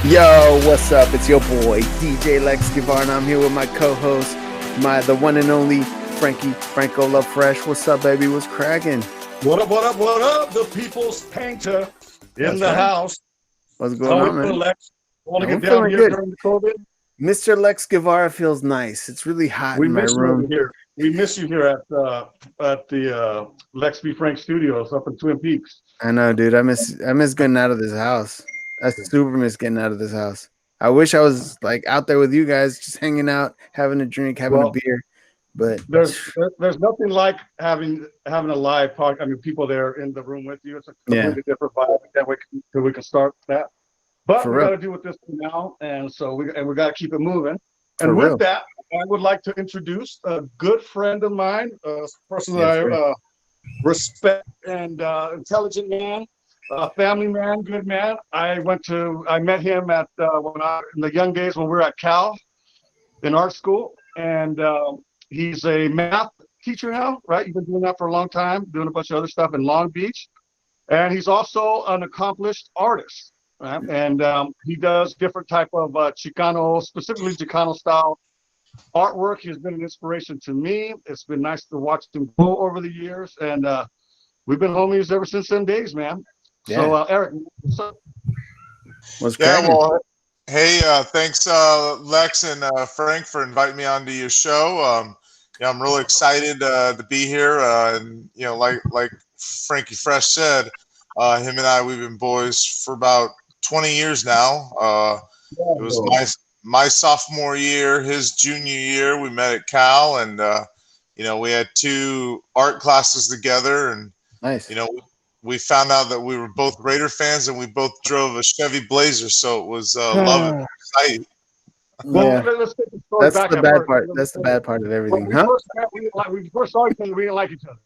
Yo, what's up? It's your boy DJ LeX Be Frank, and I'm here with my co-host, the one and only Franco Love Fresh. What's up, baby? What's cracking? What up? What up? What up? The people's painter in the house. What's going on, man? Lex? Want to get down here good. during the COVID? Mr. LeX Guevara feels nice. It's really hot in my room. Here. We miss you here at the LeX Be Frank studios up in Twin Peaks. I know, dude. I miss getting out of this house. I super miss getting out of this house. I wish I was like out there with you guys, just hanging out, having a drink, having a beer. But there's nothing like having a live podcast. I mean, people there in the room with you. It's a completely different vibe. We can start that. But we got to do with this now, and so we got to keep it moving. And with that, I would like to introduce a good friend of mine, a person that I respect, and intelligent man, family man, good man. I met him at in the young days when we were at Cal in art school, and he's a math teacher now, right? You've been doing that for a long time, doing a bunch of other stuff in Long Beach, and he's also an accomplished artist. Right? And he does different type of Chicano, specifically Chicano style artwork. He's been an inspiration to me. It's been nice to watch him grow over the years, and we've been homies ever since them days, man. Yeah. So Eric, what's up? Well, hey, thanks Lex and Frank for inviting me onto your show. I'm really excited to be here. And like Frankie Fresh said, him and I, we've been boys for about 20 years now. It was my sophomore year, his junior year. We met at Cal, and we had 2 art classes together, and nice. We found out that we were both Raider fans, and we both drove a Chevy Blazer, so it was love at first sight. Well, let's take the story back. That's the bad part. That's the bad part of everything, huh? We first saw each other, we didn't like each other.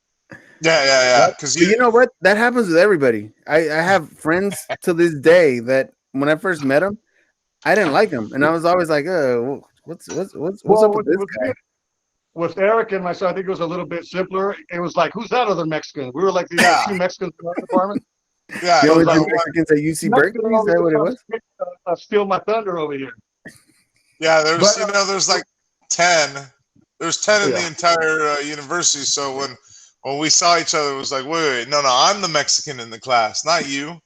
Yeah. Because you know what? That happens with everybody. I have friends to this day that when I first met them, I didn't like them, and I was always like, what's up with this guy? With Eric and myself, I think it was a little bit simpler. It was like, who's that other Mexican? We were like the 2 Mexicans in our department. Yeah, the only 2 Mexicans at UC Berkeley. Is that what it was? Steal my thunder over here. Yeah, there's like 10. There's 10 in the entire university. So when we saw each other, it was like, wait, no, I'm the Mexican in the class, not you.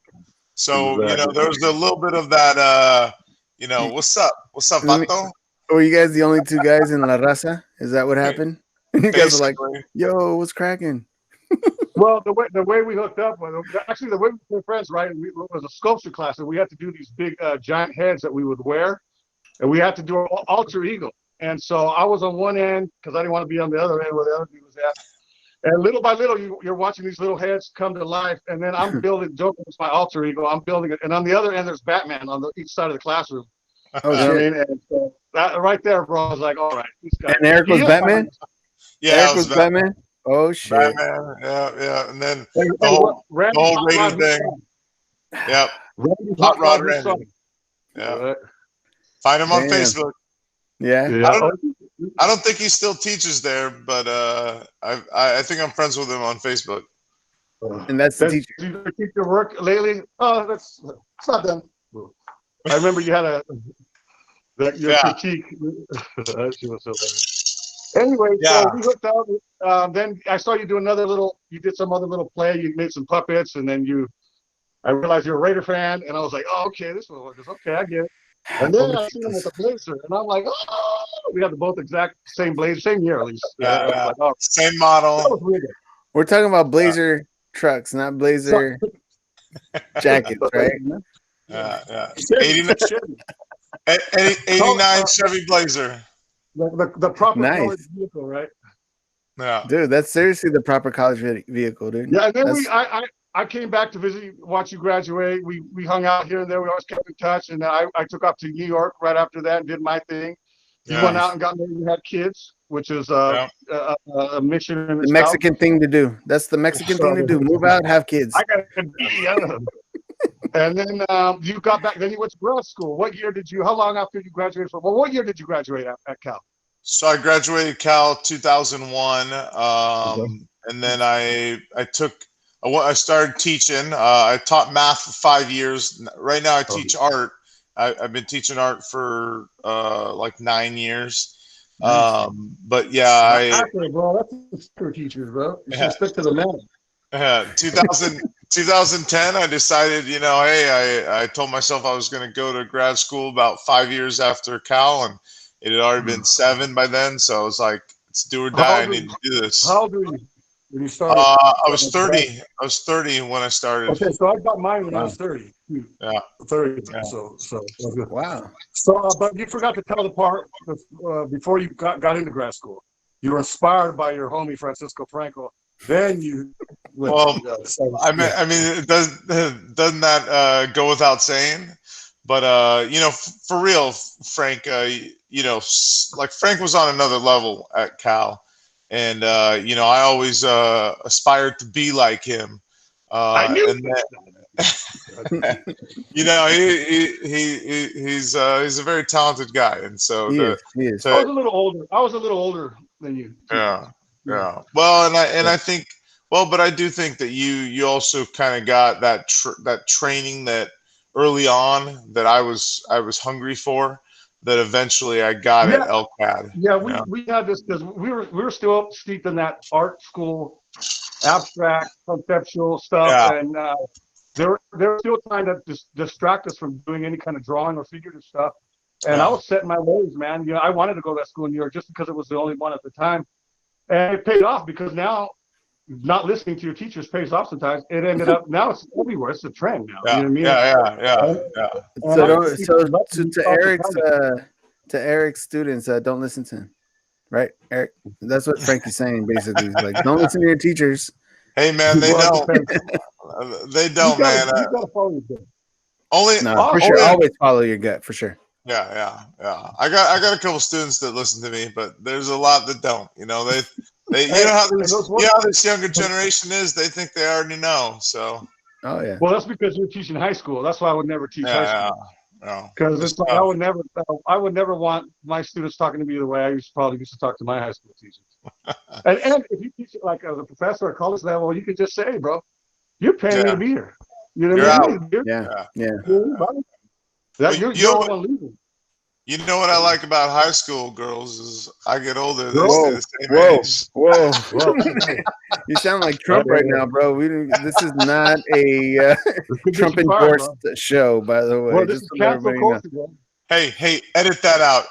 So there was a little bit of that. What's up, vato? Were you guys the only 2 guys in La Raza? Is that what happened? You guys are like, yo, what's cracking? Well, the way we hooked up, actually the way we were friends, right? It was a sculpture class, and we had to do these big giant heads that we would wear, and we had to do an alter ego. And so I was on one end because I didn't want to be on the other end where the other dude was at. And little by little, you're watching these little heads come to life, and then I'm building. Joker is my alter ego. I'm building it, and on the other end, there's Batman on each side of the classroom. Oh, you know what I mean? And so that right there, bro, I was like, all right, this guy. And Eric was Batman? Yeah, Eric was Batman? Oh, shit. Batman, yeah. And then the whole Raider thing. Yep. Hot Rod Randy. Yeah. Find him on Facebook. Yeah. I don't think he still teaches there, but I think I'm friends with him on Facebook. And that's the teacher. Did you keep your work lately? Oh, it's not done. I remember you had your critique. She was so funny. Anyway, so we hooked up. Then I saw you do you did some other little play. You made some puppets, and then I realized you're a Raider fan, and I was like, oh, okay, this one works. Okay, I get it. And then I seen him with the Blazer, and I'm like, oh, we had both exact same Blazer, same year at least. Like, oh, same model. We're talking about Blazer trucks, not Blazer jackets, right? Yeah. 89 Chevy Blazer. The proper college vehicle, right? Yeah, dude, that's seriously the proper college vehicle, dude. Yeah, and then I came back to visit, watch you graduate. We hung out here and there. We always kept in touch, and I took off to New York right after that and did my thing. You went out and got married and had kids, which is a mission in the Mexican thing to do. That's the Mexican thing to do. Move out, have kids. I got a And then you got back. Then you went to grad school. What year did you? How long after you graduated from? Well, what year did you graduate at Cal? So I graduated Cal 2001, and then I started teaching. I taught math for 5 years. Right now I teach art. I've been teaching art for like 9 years. Nice. But yeah, Actually, bro, that's for teachers, bro. You should stick to the man. 2010, I decided, hey, I told myself I was going to go to grad school about 5 years after Cal, and it had already been 7 by then. So I was like, it's do or die. I need to do this. How old were you when you started? I was 30. I was 30 when I started. Okay, so I got mine when I was 30. Yeah. 30. Yeah. So good. Wow. So, but you forgot to tell the part before you got into grad school. You were inspired by your homie Francisco Franco. Then you. Well, I mean, doesn't that go without saying? But for real, Frank, like Frank was on another level at Cal, and I always aspired to be like him. I knew. And that, he's a very talented guy, and so he is. I was a little older than you. Yeah. Well, and I think. Well, but I do think that you also kind of got that training that early on that I was hungry for, that eventually I got at LCAD. Yeah, we had this because we were still steeped in that art school, abstract, conceptual stuff, and they were still trying to distract us from doing any kind of drawing or figurative stuff. And I was set in my ways, man. I wanted to go to that school in New York just because it was the only one at the time, and it paid off because now. Not listening to your teachers pays off sometimes. It ended up now it's everywhere. It's a trend now. Yeah, you know what I mean? So to Eric's students, don't listen to him, right, Eric? That's what Frankie's saying basically. He's like, don't listen to your teachers. Hey man, they don't. They don't, man. You gotta follow your gut. For sure. Always follow your gut, for sure. Yeah. I got a couple students that listen to me, but there's a lot that don't. You know how this younger generation is. They think they already know. So. Oh yeah. Well, that's because you're teaching high school. That's why I would never teach high school. Because it's like I would never want my students talking to me the way I used to talk to my high school teachers. and if you teach it like as a professor at college level, you can just say, hey, bro, you're paying me to be here. You know what I mean? You're the one leaving. You know what I like about high school girls is I get older. They stay the same age. Whoa. You sound like Trump right now, bro. This is not a Trump endorsed show, by the way. Well, this is cancel culture, bro. Hey, edit that out.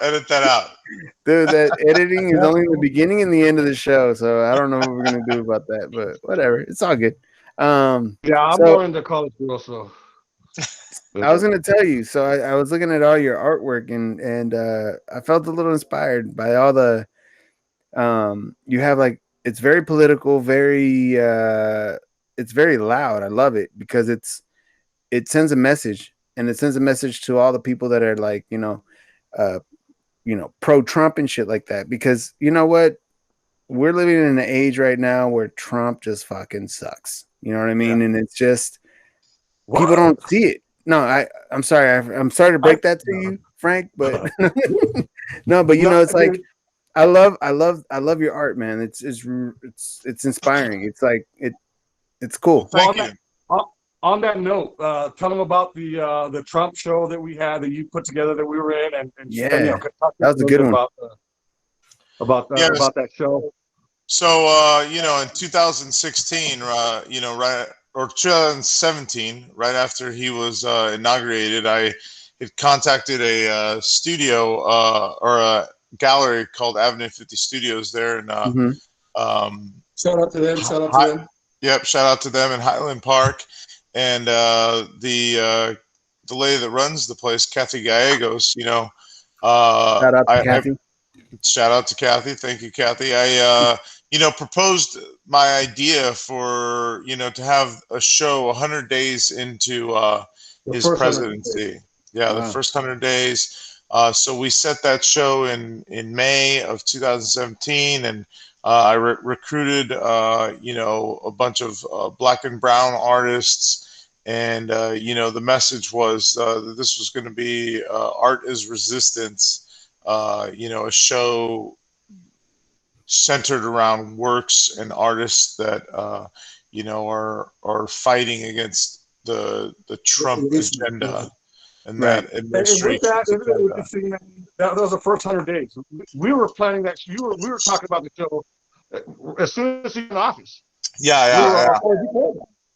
Dude, that editing is only the beginning and the end of the show, so I don't know what we're gonna do about that, but whatever. It's all good. I'm more into college girls, so. I was going to tell you. So I was looking at all your artwork and I felt a little inspired by all the you have like it's very political, it's very loud. I love it because it sends a message, and it sends a message to all the people that are like, pro Trump and shit like that, because you know what? We're living in an age right now where Trump just fucking sucks. You know what I mean? And it's just people don't see it. No, I'm sorry. I'm sorry to break that to you, Frank, but no, but it's like I love your art, man. It's inspiring. It's like it's cool. Thank you. On that note, tell them about the Trump show that we had that you put together that we were in, and that was a good one. About that show. So in 2016, or 2017, right after he was inaugurated, I had contacted a studio or a gallery called Avenue 50 Studios there, and shout out to them. Yep, shout out to them in Highland Park, and the lady that runs the place, Kathy Gallegos. Shout out to Kathy. Shout out to Kathy. Thank you, Kathy. I proposed my idea for, to have a show 100 days into his presidency. The first 100 days. So we set that show in May of 2017, and I recruited, a bunch of black and brown artists. And, the message was that this was going to be Art is Resistance, a show centered around works and artists that are fighting against the Trump agenda. and that administration. That was the first 100 days. We were planning that. We were talking about the show as soon as he's in office.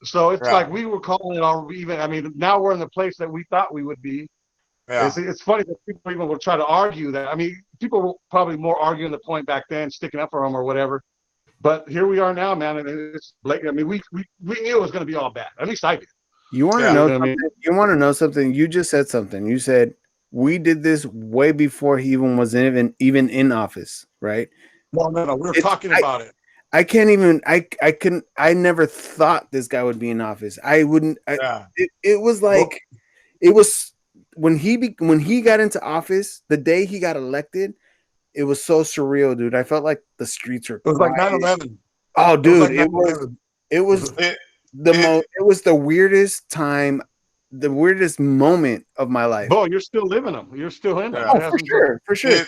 So it's like we were calling it our even. I mean, now we're in the place that we thought we would be. Yeah. It's funny that people even will try to argue that. I mean, people were probably more arguing the point back then, sticking up for him or whatever. But here we are now, man, and it's like, I mean, we knew it was going to be all bad. At least I did. You want to know something? You want to know something? You just said something. You said we did this way before he even was even in office, right? Well, no, we were talking about it. I can't even. I never thought this guy would be in office. I wouldn't. It was like it was when he got into office. The day he got elected, it was so surreal, dude. I felt like the streets were. It was like 9/11. Oh, dude, it was the weirdest time, the weirdest moment of my life. Bo, you're still living them. You're still in them. Oh, for sure.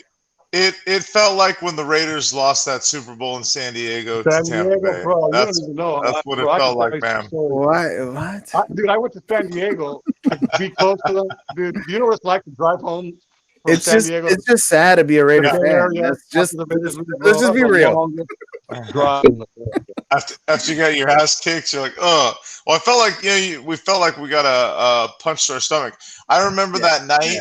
It felt like when the Raiders lost that Super Bowl in San Diego to Tampa Bay. Bro, that's what it felt like, man. What? Dude, I went to San Diego to be close to them. Dude, do you know what it's like to drive home from San Diego? It's just sad to be a Raiders fan. Let's just be real. After you got your ass kicked, you're like, oh. Well, I felt like we felt like we got a punch to our stomach. I remember that night.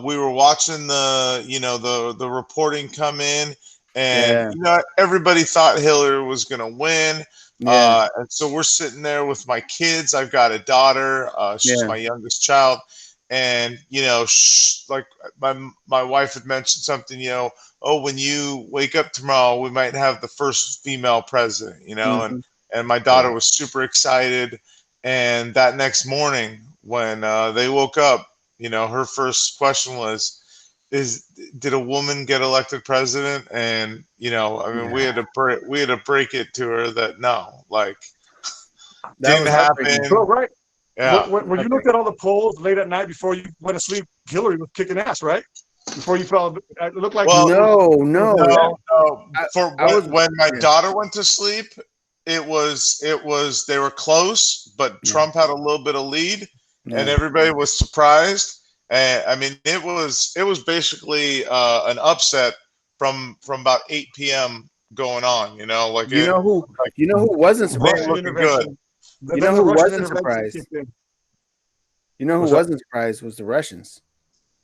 We were watching the reporting come in, and everybody thought Hillary was gonna win. And so we're sitting there with my kids. I've got a daughter. She's my youngest child, and like my wife had mentioned something. Oh, when you wake up tomorrow, we might have the first female president. And my daughter was super excited. And that next morning, when they woke up, her first question was, did a woman get elected president? And we had to break it to her that no, like that didn't happen. Bro, right? Yeah. When you looked at all the polls late at night before you went to sleep, Hillary was kicking ass, right? Before you fell, it looked like no. When my daughter went to sleep, it was they were close, but Trump had a little bit of lead. And everybody was surprised. I mean, it was basically an upset from about 8 p.m. going on. Who wasn't surprised? Looking good. You know who wasn't surprised? You know who wasn't surprised was the Russians.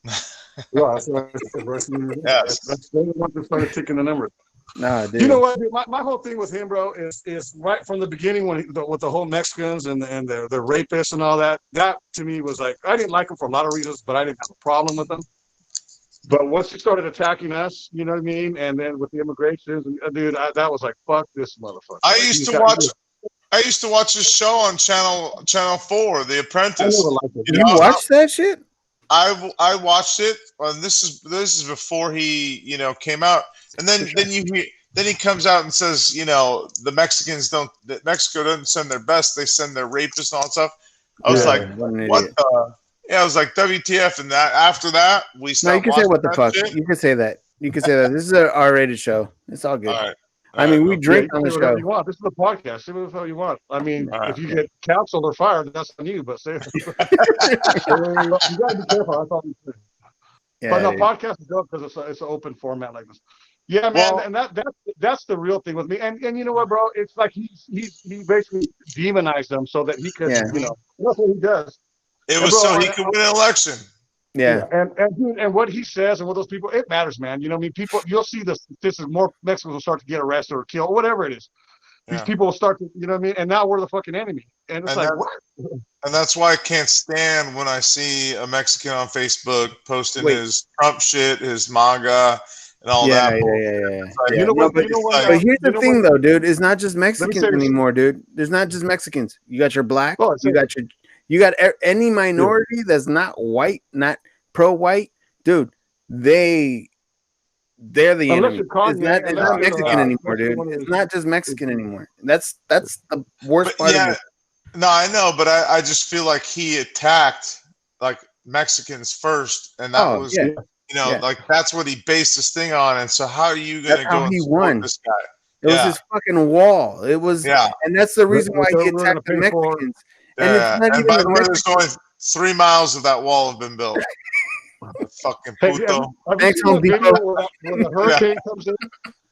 That's the one that started ticking the numbers. Nah, dude. You know what? My whole thing with him, bro, is right from the beginning with the whole Mexicans and the rapists and all that. That to me was like, I didn't like him for a lot of reasons, but I didn't have a problem with them. But once he started attacking us, you know what I mean, and then with the immigrations, dude, that was like, fuck this motherfucker. I used to watch this show on Channel 4, The Apprentice. You watched that shit? I watched it, and this is before he came out. And then he comes out and says, Mexico doesn't send their best, they send their rapists and all that stuff. I was like, what the? Yeah, I was like, WTF. And that after that, we stopped. No, you can say what the fuck. Shit. You can say that. This is an R-rated show. It's all good. All right. I mean, we drink on the show. You want. This is a podcast. Say whatever the hell you want. I mean, if you get canceled or fired, that's on you. But say you gotta be careful. That's all I'm saying. But no, podcast is dope because it's an open format like this. Yeah, man, and that's the real thing with me. And you know what, bro? It's like he basically demonized them so that he could, that's what he does. It was so he could win an election. Yeah. And what he says and what those people, it matters, man. You know what I mean? People, you'll see this is more Mexicans will start to get arrested or killed, whatever it is. These people will start to, you know what I mean? And now we're the fucking enemy. And it's what? And that's why I can't stand when I see a Mexican on Facebook posting his Trump shit, his MAGA, and all that. Yeah. You know what? But here's the thing, though, dude. It's not just Mexicans anymore, dude. There's not just Mexicans. You got your black. You got any minority that's not white, not pro-white, dude. They're the enemy. It's not Mexican anymore, dude. It's not just Mexican anymore. That's the worst part of it. No, I know, but I just feel like he attacked like Mexicans first, and that was like that's what he based this thing on. And so how are you gonna go and support this guy? It was his fucking wall. It was and that's the reason why he attacked the Mexicans. And it's not even by the way, 3 miles of that wall have been built. Fucking puto. Have you seen the video where the hurricane comes in?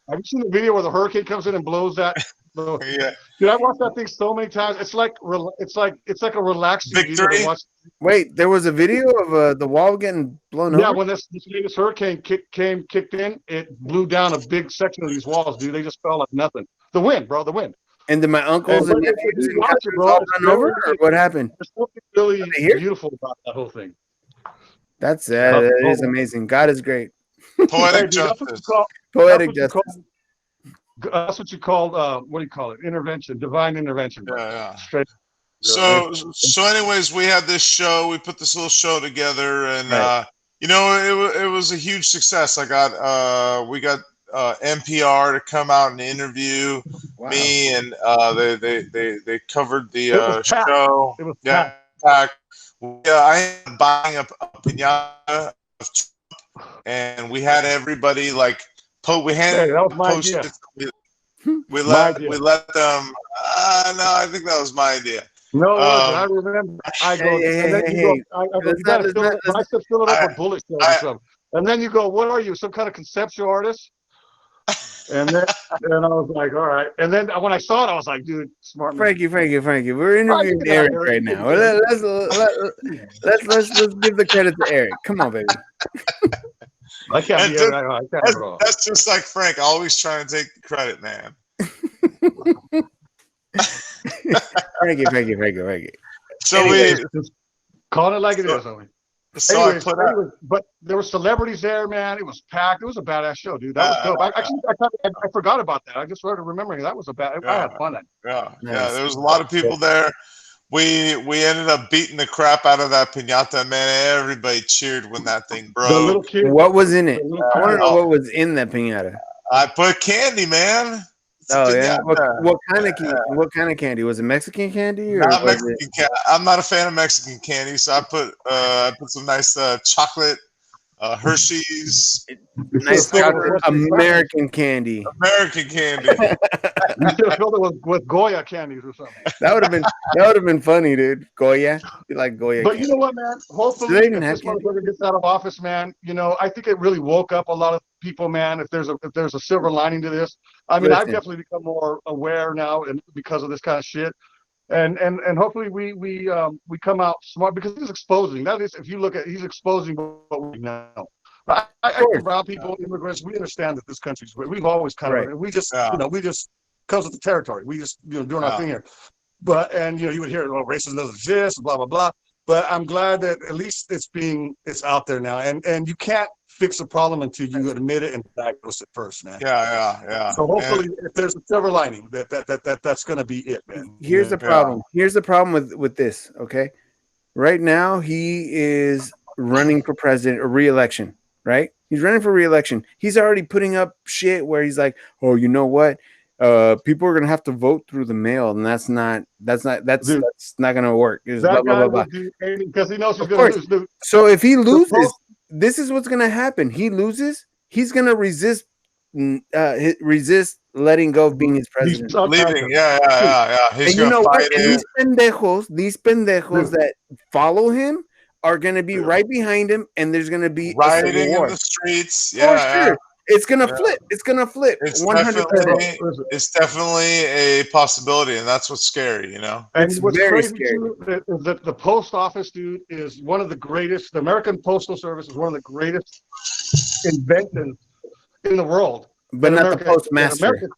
Have you seen the video where the hurricane comes in and blows that? Yeah. Dude, I watched that thing so many times. It's like a relaxing Victory. video to watch. Wait, there was a video of the wall getting blown over? Yeah, when this latest hurricane kicked in, it blew down a big section of these walls, dude. They just fell like nothing. The wind, bro, the wind. And did my uncles and nephews and cousins all run over, or what happened? There's something really beautiful about that whole thing. That's that is amazing. God is great. Poetic justice. Poetic justice. That's what you call what do you call it? Intervention, divine intervention. Yeah. Straight. So anyways, we had this show. We put this little show together, and you know, it was a huge success. We got NPR to come out and interview me, and they covered the show. It was packed. I ended up buying a pinata of Trump, and we had everybody like we let them. No, I think that was my idea. No, I remember. I go, you got to fill it up with bullet shells or something. And then you go, what are you, some kind of conceptual artist? And then I was like, all right. And then when I saw it, I was like, dude, smart man. Frankie, we're interviewing Eric right now. Let's give the credit to Eric. Come on, baby. I can't be Eric. That's just like Frank, always trying to take the credit, man. Frankie. So anyway, just call it like it is, homie. So anyways, but there were celebrities there, man. It was packed. It was a badass show, dude. That was dope. I forgot about that. I just started remembering that was I had fun. Yeah. There was a lot of people there. We ended up beating the crap out of that piñata, man. Everybody cheered when that thing broke. The little kid. What was in it? I want to know what was in that piñata. I put candy, man. Yeah. What kind of candy? What kind of candy? Was it Mexican candy? Or not Mexican candy. I'm not a fan of Mexican candy, so I put some nice chocolate Hershey's. Nice chocolate American candy. American candy. You should have filled it with Goya candies or something. That would have been funny, dude. Goya. You like Goya? But candy. You know what, man? Hopefully, if this motherfucker gets out of office, man, you know, I think it really woke up a lot of people, man. If there's a silver lining to this, I mean, I've definitely become more aware now, and because of this kind of shit. And hopefully we come out smart, because he's exposing. That is, if you look at, he's exposing what we know. I think brown people, immigrants, we understand that this country's. We've always kind of we just comes with the territory. We just doing our thing here. But you would hear, well, racism doesn't exist, blah blah blah. But I'm glad that at least it's out there now, and you can't fix a problem until you admit it and diagnose it first, man. Yeah. So hopefully, if there's a silver lining, that's going to be it, man. Here's the problem. Here's the problem with this. Okay, right now he is running for president or re-election. Right? He's running for re-election. He's already putting up shit where he's like, oh, you know what? People are gonna have to vote through the mail, and that's not gonna work. It's blah, blah, blah, because he knows he's gonna lose. Dude. So if he loses, this is what's gonna happen. He loses. He's gonna resist letting go of being his president. Leaving, yeah. He's gonna fight it. These pendejos that follow him are going to be right behind him, and there's going to be rioting in the streets. Yeah, sure. It's going to flip. It's going to flip. 100%. It's definitely a possibility, and that's what's scary, you know. And what's crazy too is that the post office, dude, is one of the greatest. The American Postal Service is one of the greatest inventions in the world. But not the postmaster.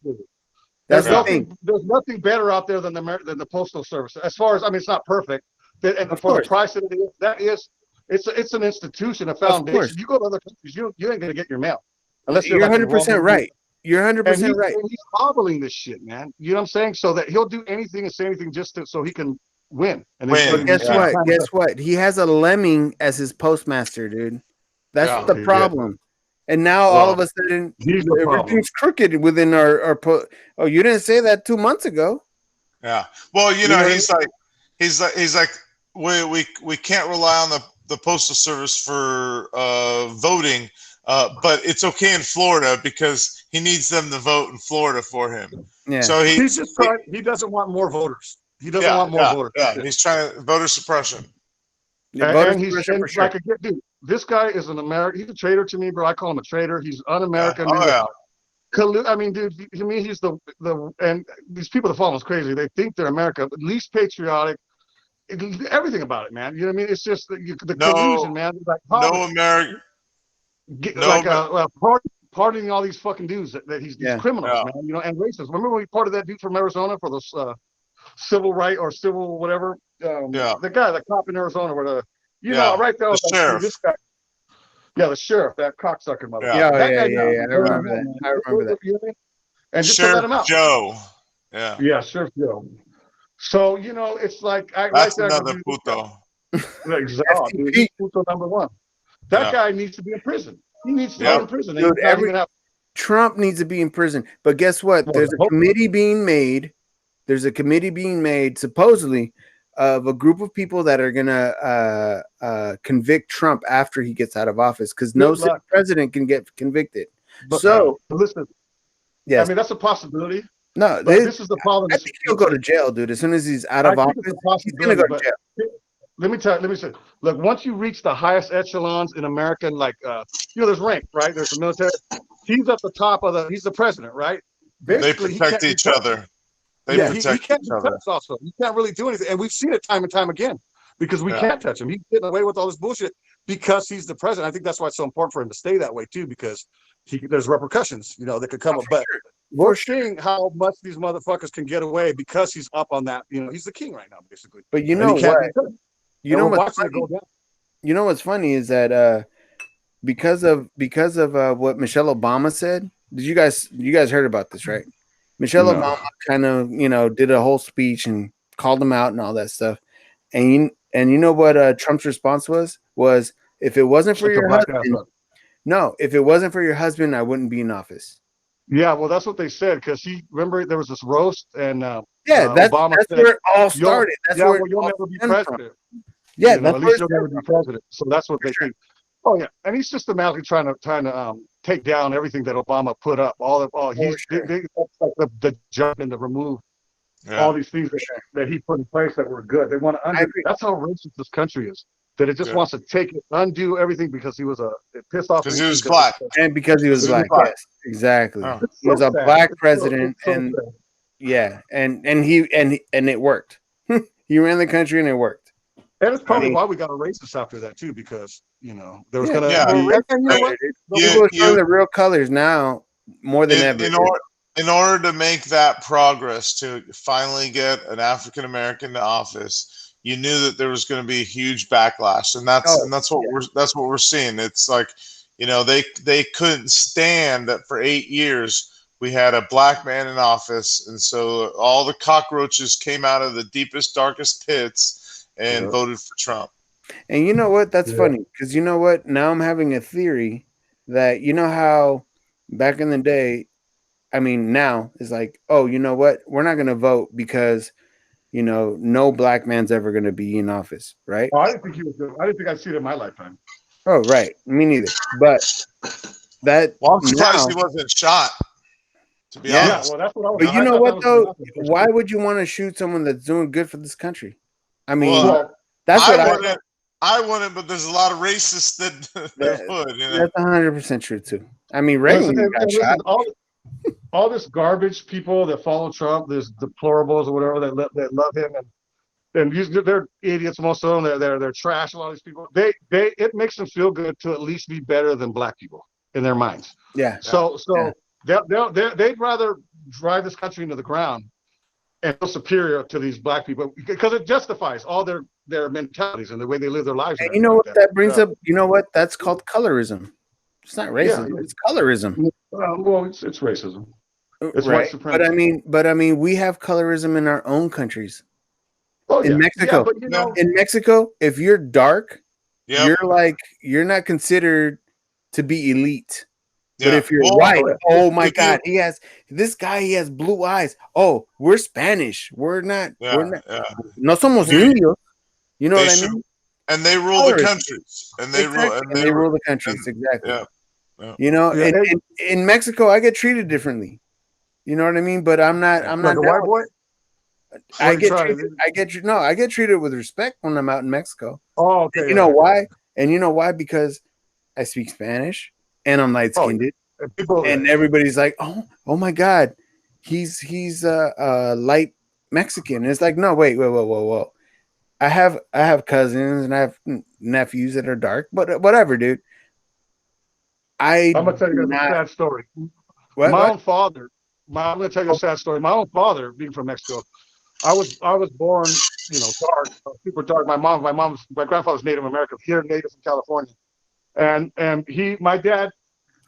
There's nothing better out there than the Postal Service. As far as, I mean, it's not perfect. And for the price that is, it's an institution, a foundation. You go to other countries, you ain't gonna get your mail unless you're 100% right. You're 100% right. He's hobbling this shit, man. You know what I'm saying? So that he'll do anything and say anything just so he can win. And but guess what? Guess what? He has a lemming as his postmaster, dude. That's the problem. And now all of a sudden, everything's crooked within our. Oh, you didn't say that 2 months ago. Yeah. Well, you know, he's like. We can't rely on the Postal Service for voting, but it's okay in Florida because he needs them to vote in Florida for him. Yeah. So he's just he doesn't want more voters. He doesn't want more voters. Yeah, he's trying to voter suppression. And he's like, dude, this guy is an American. He's a traitor to me, bro. I call him a traitor. He's un-American. I mean, dude, to me, he's the and these people that follow him is crazy. They think they're America, but least patriotic. Everything about it, man. You know what I mean? It's just the collusion, man. Like, pardoning all these fucking dudes that he's these criminals, man. You know, and racist. Remember when we parted that dude from Arizona for this civil right or civil whatever? The guy, the cop in Arizona, where right there, the sheriff. This guy. Yeah, the sheriff, that cocksucker mother. I remember that. I remember that. And just to let him out. Joe. Yeah, Sheriff Joe. So, it's like that's another puto. Exactly. Dude, he's puto number one. That guy needs to be in prison. He needs to be in prison. Dude, Trump needs to be in prison. But guess what? There's a committee being made. There's a committee being made, supposedly, of a group of people that are gonna convict Trump after he gets out of office, because no president can get convicted. So listen, I mean, that's a possibility. No, this is the problem. I think he'll go to jail, dude. As soon as he's out of office, he's gonna go to jail. Let me say, look, once you reach the highest echelons in American, like there's rank, right? There's the military. He's at the top of he's the president, right? Basically, they protect each other. They protect each other. Also, you can't really do anything, and we've seen it time and time again because we can't touch him. He's getting away with all this bullshit because he's the president. I think that's why it's so important for him to stay that way too, because there's repercussions, that could come up. But we're seeing how much these motherfuckers can get away because he's up on that. He's the king right now, basically. But you know what? You know what's funny is that because of what Michelle Obama said. You guys heard about this, right? Michelle Obama kind of, did a whole speech and called him out and all that stuff. And you know what Trump's response was if it wasn't for your husband, if it wasn't for your husband, I wouldn't be in office. Yeah, well, that's what they said, because remember there was this roast and Obama said, where it all started. That's where you'll never be president. Yeah, at least you'll never be president. So that's what they think. Oh yeah, and he's systematically trying to take down everything that Obama put up. That's like the jump and the remove all these things that he put in place that were good. They want to undo. That's how racist this country is. That it just wants to undo everything because he was pissed off. Because he was black, and because he was black. Yes, exactly. He was a black president, and it worked. He ran the country, and it worked. And it's probably why we got a racist after that too, because there was gonna be people are showing the real colors now more than ever. In order to make that progress to finally get an African American to office, you knew that there was going to be a huge backlash, and that's what we're seeing. It's like, they couldn't stand that for 8 years we had a black man in office, and so all the cockroaches came out of the deepest, darkest pits and voted for Trump. And you know what? That's funny, because you know what? Now I'm having a theory that, how back in the day, I mean, now it's like, oh, you know what? We're not going to vote because, no black man's ever going to be in office, right? Oh, I didn't think he was good. I didn't think I'd see it in my lifetime. Oh, right. Me neither. But I'm surprised he wasn't shot. To be honest. Well, that's what I was. But you know what though? Why would you want to shoot someone that's doing good for this country? I mean, that's what I wouldn't, but the's a lot of racists that would. That's 100% true too. I mean, Reagan got shot. All this garbage people that follow Trump, there's deplorables or whatever that love him, and they're idiots. Most of them, they're trash. A lot of these people, it makes them feel good to at least be better than black people in their minds. Yeah. So they'd rather drive this country into the ground and feel superior to these black people because it justifies all their mentalities and the way they live their lives. And you know what that brings up? You know what? That's called colorism. It's not racism. Yeah. It's colorism. Well, it's racism. It's right. But I mean, we have colorism in our own countries. Oh, in Mexico, in Mexico, if you're dark, you're not considered to be elite. But if you're white, oh my God, he has blue eyes. Oh, we're Spanish. We're not. No somos indios. You know what I mean? And they rule the countries. And they rule the countries. Exactly. Yeah. In Mexico, I get treated differently. You know what I mean? But I'm not. Like a white boy. I get treated with respect when I'm out in Mexico. Oh, okay. And you know why? And you know why? Because I speak Spanish and I'm light skinned. And everybody's like, oh my God, he's light Mexican. And it's like, no, wait, whoa. I have cousins and I have nephews that are dark, but whatever, dude. I'm gonna tell you a sad story. I'm gonna tell you a sad story. My own father, being from Mexico, I was born, dark, super dark. My grandfather's Native American, here native from California, and my dad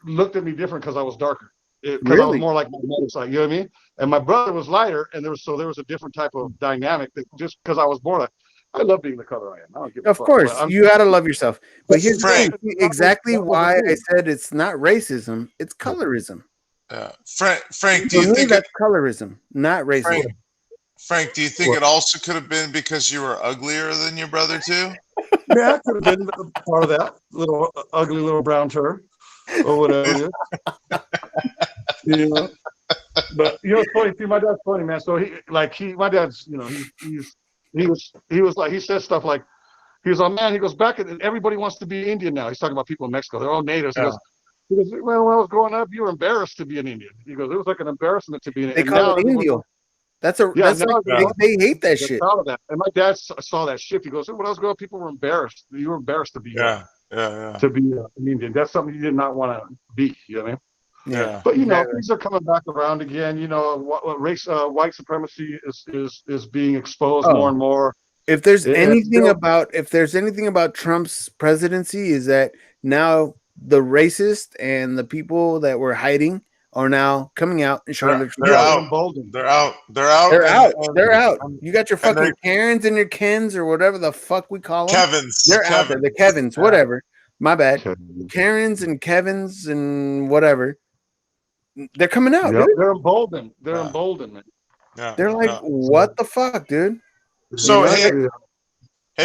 looked at me different because I was darker, because I was more like my mother's side. You know what I mean? And my brother was lighter, and there was a different type of dynamic that just because I was born like. I love being the color I am. I don't give a fuck. Of course, you got to love yourself. But here's exactly why I said it's not racism; it's colorism. Frank, do you think that's colorism, not racism? Frank, do you think it also could have been because you were uglier than your brother too? Yeah, it could have been part of that little ugly little brown turd or whatever. But it's funny. See, my dad's funny, man. So my dad's, he was like, he says stuff like, he was man, he goes back and everybody wants to be Indian now. He's talking about people in Mexico. They're all natives. He goes, well, when I was growing up, you were embarrassed to be an Indian. He goes, it was like an embarrassment to be an Indian. They call it Indio. They hate that shit. Proud of that. And my dad saw that shift. He goes, when I was growing up, people were embarrassed. You were embarrassed to be to be an Indian. That's something you did not want to be. You know what I mean? Yeah. But things are coming back around again. White supremacy is being exposed more and more. If there's anything about Trump's presidency, is that now the racist and the people that were hiding are now coming out and showing their true colors. They're out. You got your fucking Karens and your Kens or whatever the fuck we call them. Kevins. They're out there. The Kevins, whatever. My bad. Karens and Kevins and whatever. They're coming out. Dude. They're emboldened. Man. Yeah. They're like, what the fuck, dude? So hey,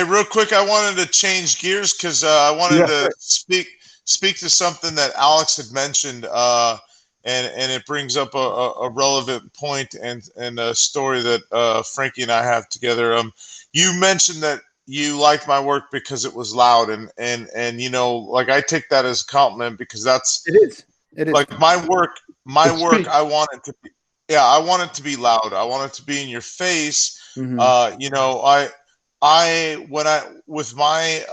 real quick, I wanted to change gears because I wanted to speak to something that Alex had mentioned, and it brings up a relevant point and a story that Frankie and I have together. You mentioned that you liked my work because it was loud, and I take that as a compliment because it is like my work. I want it to be. Yeah, I want it to be loud. I want it to be in your face. Mm-hmm. With my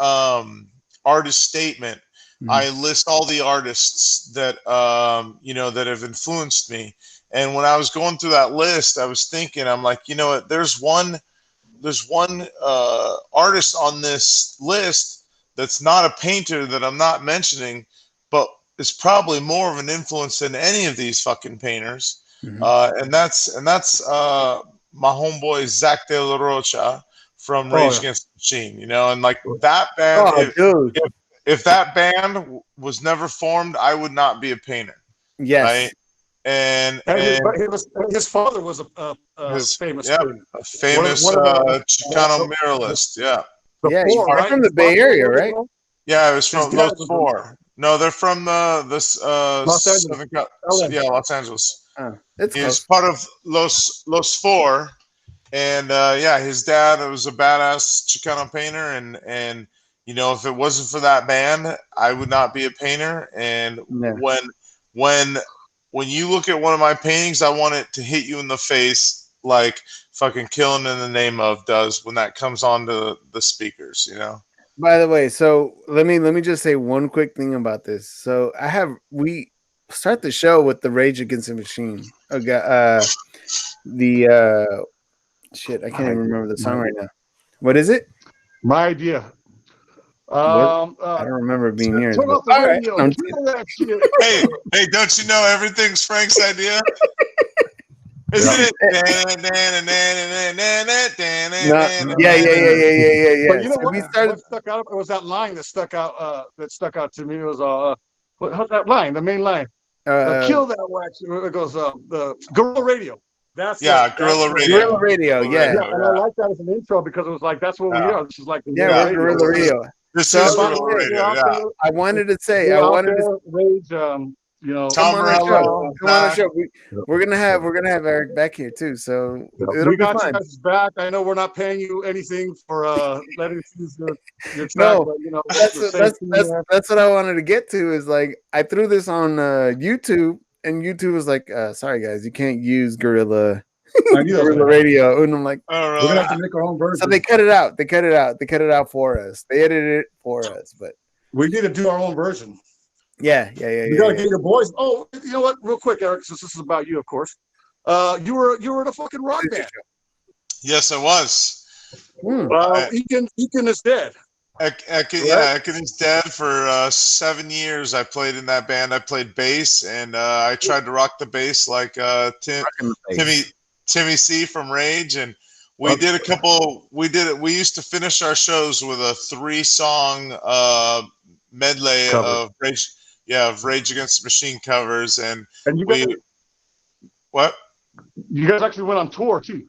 artist statement, mm-hmm. I list all the artists that that have influenced me. And when I was going through that list, I was thinking, I'm like, what? There's one artist on this list that's not a painter that I'm not mentioning, but is probably more of an influence than any of these fucking painters. Mm-hmm. And that's my homeboy Zach De La Rocha from Rage Against the Machine, and like that band. If that band was never formed, I would not be a painter. Yes, right? And his father was a famous painter. A famous Chicano muralist. Yeah, he's from the Bay Area, right? Yeah, it was from Los Four. No, they're from Los Angeles. Los Angeles. He's part of Los Four, and his dad was a badass Chicano painter, and if it wasn't for that band, I would not be a painter. And when you look at one of my paintings, I want it to hit you in the face like fucking Killing in the Name of does when that comes onto the speakers, By the way, so let me just say one quick thing about this. So we start the show with the Rage Against the Machine. Shit, I can't even remember the song right now. What is it? My Idea. I don't remember it being yours. Turn off the radio. Hey, don't you know everything's Frank's idea? Isn't it? Yeah. But you know what stuck out? It was that line that stuck out to me. It was how's that line? The main line. Kill that wax. It goes the Guerrilla Radio. Guerrilla Radio. Guerrilla Radio, yeah. And I like that as an intro because it was like that's what we are. This is like the Guerrilla Radio. This is Guerrilla Radio. Yeah. I wanted to say, Rage you know, come on our show. Come on our show. We're gonna have Eric back here too, so we got you guys back. I know we're not paying you anything for letting us use your track, no, but you know that's what I wanted to get to. Is like I threw this on YouTube, and YouTube was like, "Sorry guys, you can't use Gorilla." Gorilla Radio, and I'm like, we're gonna have to make our own version. So they cut it out. They cut it out for us. They edited it for us, but we need to do our own version. Yeah. You gotta get your boys. Oh, you know what? Real quick, Eric, since this is about you, of course. You were in a fucking rock band. Yes, I was. Eakin is dead. Ekin is dead for 7 years. I played in that band. I played bass, and I tried to rock the bass like Timmy C from Rage, and we did a couple. We used to finish our shows with a 3-song medley of Rage. Yeah, of Rage Against the Machine covers, and what? You guys actually went on tour too.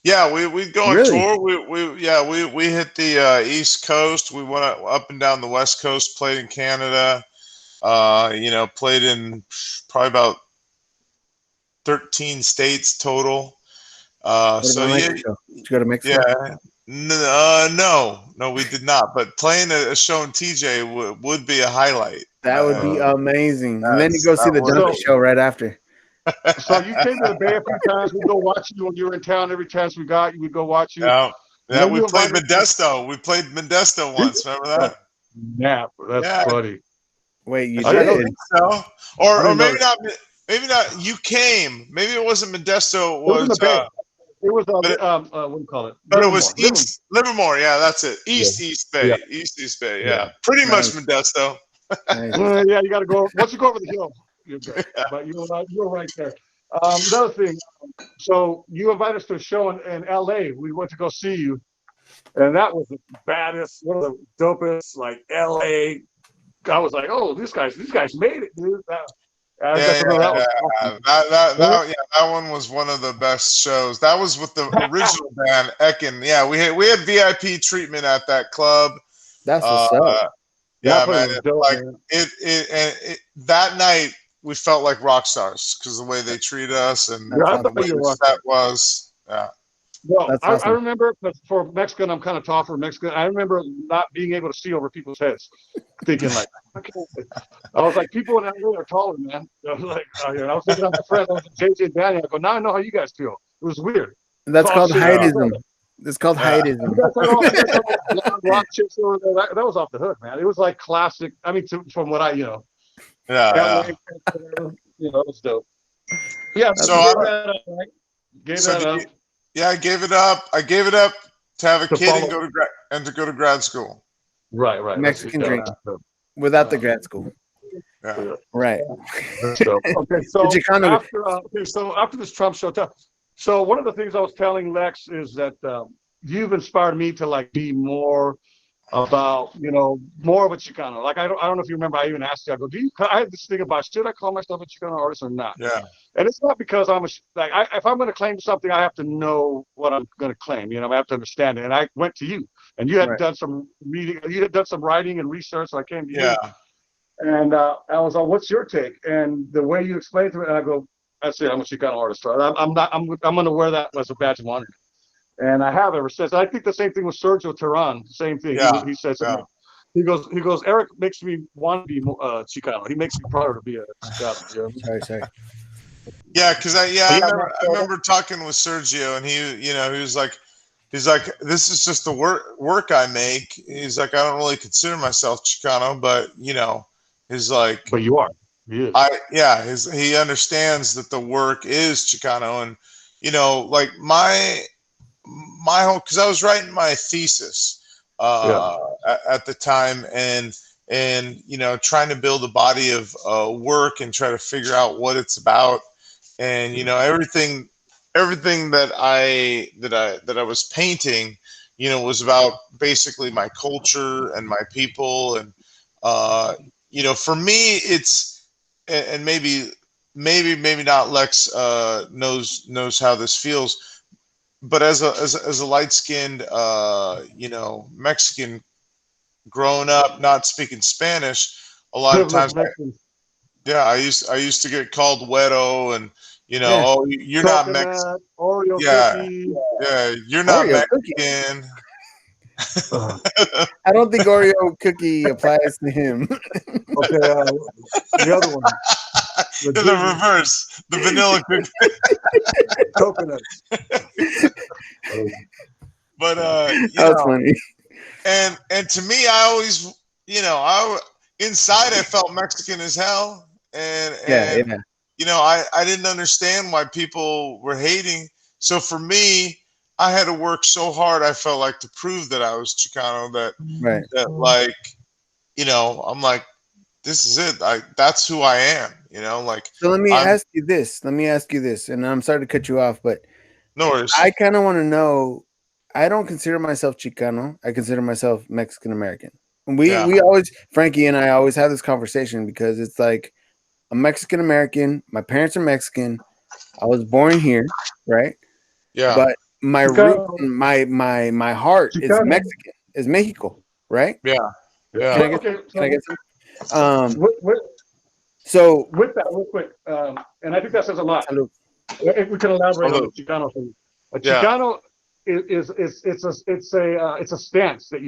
Yeah, we'd go on tour. We hit the East Coast. We went up and down the West Coast. Played in Canada. Played in probably about 13 states total. Did you go to Mexico? Yeah. No, we did not. But playing a show in TJ would be a highlight. That would be amazing. And then you go see the Dumpy show right after. So you came to the Bay a few times. We'd go watch you when you were in town. Every chance we got, you would go watch you. Yeah, we played Modesto. We played Modesto once. Remember that? Yeah, that's funny. Wait, you did? I don't think so. Or maybe not. Maybe not. You came. Maybe it wasn't Modesto. It was the Bay. It was what do you call it? But it was Livermore. Yeah, that's it. East Bay. East Bay. Yeah, pretty much Modesto. Yeah, you got to go. Once you go over the hill, you're good. But you're right there. Another thing. So you invited us to a show in LA. We went to go see you, and that was the baddest, one of the dopest. Like LA, I was like, oh, these guys made it, dude. That one was one of the best shows. That was with the original band Ekin. Yeah, we had VIP treatment at that club. That's what's up. Yeah, man. That night we felt like rock stars because of the way they treated us and that was. Yeah. Well, awesome. I remember, for Mexican, I'm kind of tall for Mexican. I remember not being able to see over people's heads, thinking like, I was like, people in LA are taller, man. I was thinking of my friend, I was JJ and Danny. I go, now I know how you guys feel. It was weird. That's called heightism. It's called heightism. Rock chicks over there. That was off the hook, man. It was like classic. I mean, from what it was dope. Yeah. So gave that up. Yeah, I gave it up. I gave it up to have a kid and to go to grad school. Right. Mexican drink without the grad school. Yeah. Right. So after this Trump show, so one of the things I was telling Lex is that you've inspired me to like be more about, more of a Chicano. Like I don't know if you remember, I even asked you, I go, I had this thing about, should I call myself a Chicano artist or not? Yeah. And it's not because if I'm going to claim something, I have to know what I'm going to claim. I have to understand it. And I went to you, and you had done some reading, you had done some writing and research. So I came to you, and I was like, "What's your take?" And the way you explained to me, and I go, "That's it. I'm a Chicano artist. Right? I'm going to wear that as a badge of honor." And I have ever since. I think the same thing with Sergio Terran. Same thing. Yeah. He says. Yeah. He goes. Eric makes me want to be Chicano. He makes me prouder to be a Chicano. Sorry. Yeah, because I remember talking with Sergio, and he was like, this is just the work I make. He's like, I don't really consider myself Chicano, but he's like, but you are. He understands that the work is Chicano, and like my whole, because I was writing my thesis at the time, and trying to build a body of work and try to figure out what it's about. And everything that I was painting, was about basically my culture and my people, and for me it's, and maybe not Lex knows how this feels, but as a light-skinned Mexican growing up not speaking Spanish, a lot of times Yeah, I used to get called Wedo, and oh, you're not Mexican. Oreo cookie. Yeah, you're not Oreo Mexican. I don't think Oreo cookie applies to him. Okay, the other one. The reverse, the vanilla cookie. Coconuts. But that's funny. And to me, I always, inside I felt Mexican as hell, and I didn't understand why people were hating. So for me, I had to work so hard. I felt like to prove that I was Chicano. That like, I'm like, this is it. That's who I am. So let me ask you this. And I'm sorry to cut you off, but no worries. I kind of want to know. I don't consider myself Chicano. I consider myself Mexican American. We always, Frankie and I always have this conversation because it's like, I'm Mexican American. My parents are Mexican. I was born here, right? Yeah. But my root, my heart is Mexican, is Mexico, right? Yeah. Yeah. Can I get some? So with that, real quick, and I think that says a lot. If we can elaborate on the Chicano thing. A Chicano is it's a stance that you